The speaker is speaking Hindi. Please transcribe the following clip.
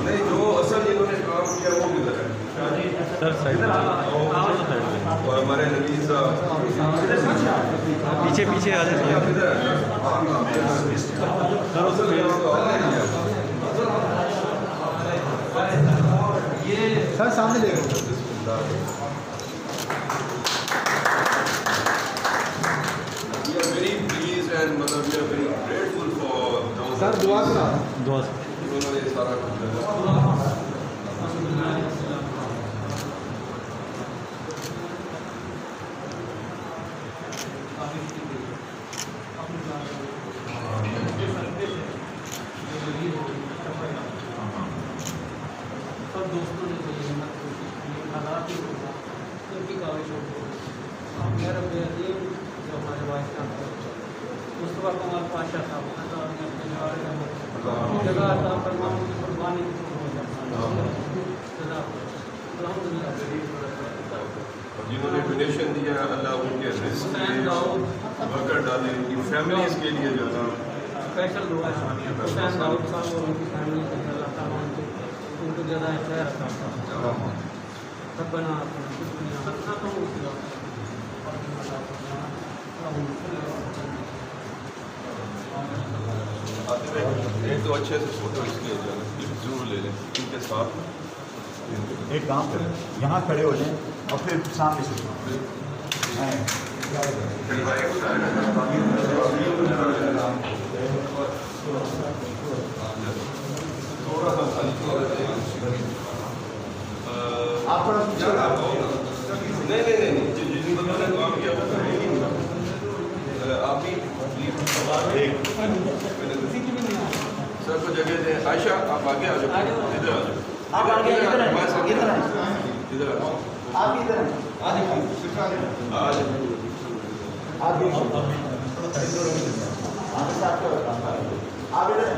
नहीं, जो असल इन्होंने काम किया वो किधर है सर? साइड में और हमारे नबी साहब पीछे पीछे आ जाए सर। सामने देखो सर, दुआ करा दुआ उन्होंने सारा सब दोस्तों ने जो हिम्मत कोशिश की, हालात ही होगा उनकी काविशों को मेरा बेअदीब जो हमारे वाइस मुस्तफा कमाल पाशा साहब ने अपने जगह था फरमान की कुर्बानी जिन्होंने डोनेशन दिया, अल्लाह उनके रिस्क में बरकत डाले, उनकी फैमिलीज के लिए जो है स्पेशल दुआ है हुसैन दाऊद साहब और उनकी फैमिली के लिए अल्लाह ताला उनको ज़्यादा खैर अता फरमाए। रब्बना एक तो अच्छे से फोटो इसलिए जो है जरूर ले लें इनके साथ। एक काम करें, यहाँ खड़े हो जाएं और फिर सामने से आप थोड़ा नहीं, जिन बंदों ने काम किया वो आप भी सर को जगह दें। आयशा आप आगे आ जाओ, इधर आ जाओ, आप आगे इधर इधर आइए, इधर आ जाओ, आप इधर आइए। आप इधर